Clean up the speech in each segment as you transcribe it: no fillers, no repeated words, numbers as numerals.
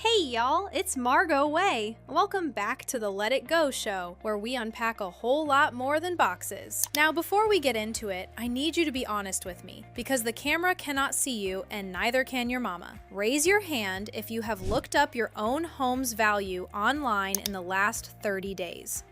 Hey y'all, it's Margo Way. Welcome back to the Let It Go show, where we unpack a whole lot more than boxes. Now, before we get into it, I need you to be honest with me, because the camera cannot see you and neither can your mama. Raise your hand if you have looked up your own home's value online in the last 30 days.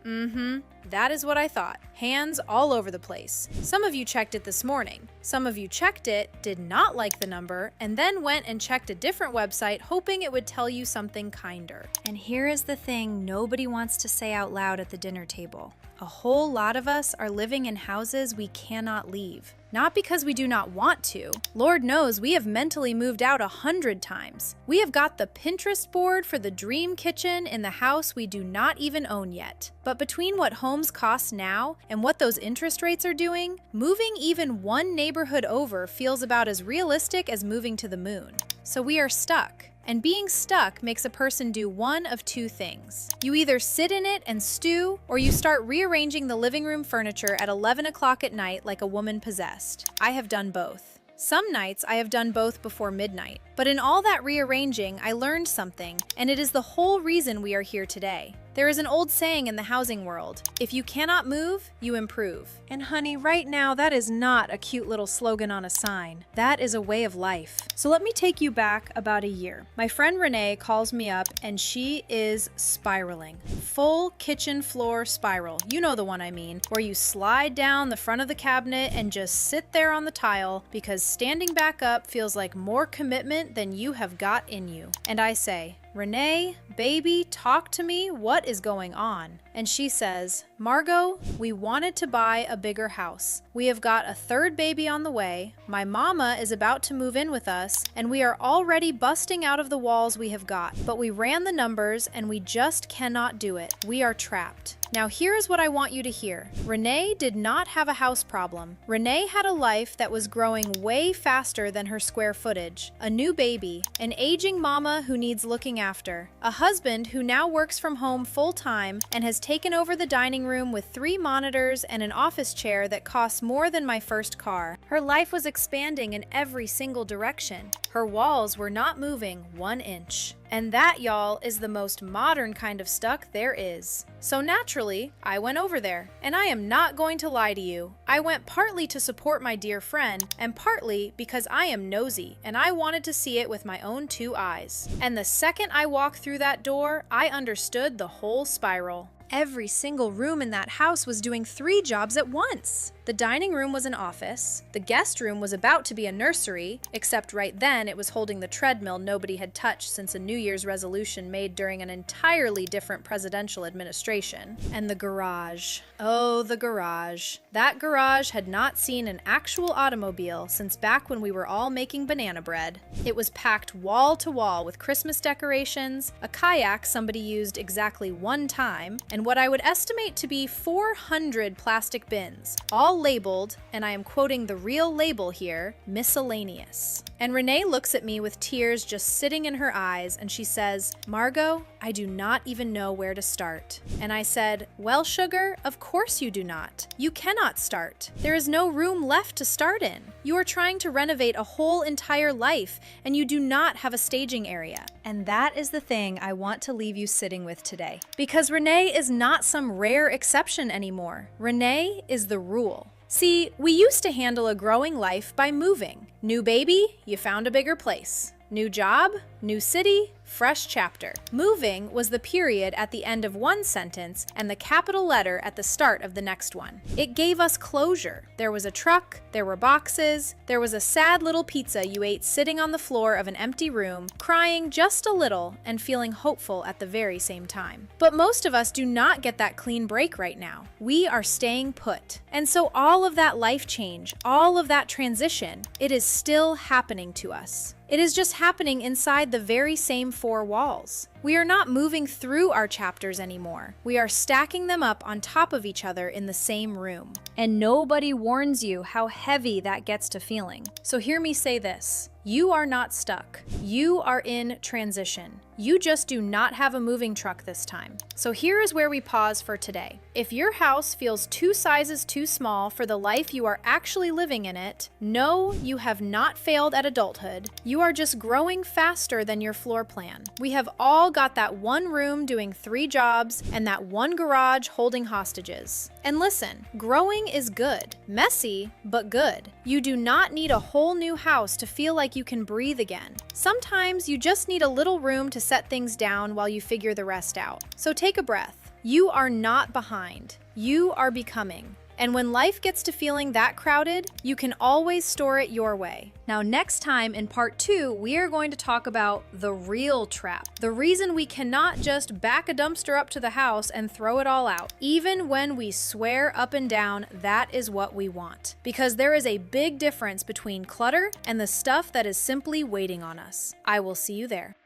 That is what I thought. Hands all over the place. Some of you checked it this morning. Some of you checked it, did not like the number, and then went and checked a different website hoping it would tell you something kinder. And here is the thing nobody wants to say out loud at the dinner table. A whole lot of us are living in houses we cannot leave. Not because we do not want to. Lord knows we have mentally moved out 100 times. We have got the Pinterest board for the dream kitchen in the house we do not even own yet. But between what homes cost now and what those interest rates are doing, moving even one neighborhood over feels about as realistic as moving to the moon. So we are stuck. And being stuck makes a person do one of two things. You either sit in it and stew, or you start rearranging the living room furniture at 11 o'clock at night like a woman possessed. I have done both. Some nights I have done both before midnight. But in all that rearranging, I learned something, and it is the whole reason we are here today. There is an old saying in the housing world, if you cannot move, you improve. And honey, right now that is not a cute little slogan on a sign. That is a way of life. So let me take you back about a year. My friend Renee calls me up and she is spiraling. Full kitchen floor spiral. You know the one I mean, where you slide down the front of the cabinet and just sit there on the tile because standing back up feels like more commitment than you have got in you. And I say, Renee, baby, talk to me. What is going on? And she says, Margo, we wanted to buy a bigger house. We have got a third baby on the way. My mama is about to move in with us, and we are already busting out of the walls we have got. But we ran the numbers, and we just cannot do it. We are trapped. Now here is what I want you to hear. Renee did not have a house problem. Renee had a life that was growing way faster than her square footage. A new baby, an aging mama who needs looking after, a husband who now works from home full-time and has taken over the dining room with 3 monitors and an office chair that costs more than my first car. Her life was expanding in every single direction. Her walls were not moving 1 inch. And that, y'all, is the most modern kind of stuck there is. So naturally, I went over there. And I am not going to lie to you. I went partly to support my dear friend, and partly because I am nosy, and I wanted to see it with my own 2 eyes. And the second I walked through that door, I understood the whole spiral. Every single room in that house was doing 3 jobs at once. The dining room was an office, the guest room was about to be a nursery, except right then it was holding the treadmill nobody had touched since a New Year's resolution made during an entirely different presidential administration. And the garage. Oh, the garage. That garage had not seen an actual automobile since back when we were all making banana bread. It was packed wall to wall with Christmas decorations, a kayak somebody used exactly 1 time, and what I would estimate to be 400 plastic bins, all labeled, and I am quoting the real label here, miscellaneous. And Renee looks at me with tears just sitting in her eyes and she says, Margo, I do not even know where to start. And I said, well, sugar, of course you do not. You cannot start. There is no room left to start in. You are trying to renovate a whole entire life and you do not have a staging area. And that is the thing I want to leave you sitting with today. Because Renee is not some rare exception anymore. Renee is the rule. See, we used to handle a growing life by moving. New baby, you found a bigger place. New job, new city, fresh chapter. Moving was the period at the end of one sentence and the capital letter at the start of the next one. It gave us closure. There was a truck, there were boxes, there was a sad little pizza you ate sitting on the floor of an empty room, crying just a little and feeling hopeful at the very same time. But most of us do not get that clean break right now. We are staying put. And so all of that life change, all of that transition, it is still happening to us. It is just happening inside the very same 4 walls. We are not moving through our chapters anymore. We are stacking them up on top of each other in the same room. And nobody warns you how heavy that gets to feeling. So hear me say this. You are not stuck. You are in transition. You just do not have a moving truck this time. So here is where we pause for today. If your house feels 2 sizes too small for the life you are actually living in it, know you have not failed at adulthood. You are just growing faster than your floor plan. We have all got that one room doing 3 jobs and that one garage holding hostages. And listen, growing is good. Messy, but good. You do not need a whole new house to feel like you can breathe again. Sometimes you just need a little room to set things down while you figure the rest out. So take a breath. You are not behind. You are becoming. And when life gets to feeling that crowded, you can always store it your way. Now, next time in part 2, we are going to talk about the real trap. The reason we cannot just back a dumpster up to the house and throw it all out, even when we swear up and down that is what we want. Because there is a big difference between clutter and the stuff that is simply waiting on us. I will see you there.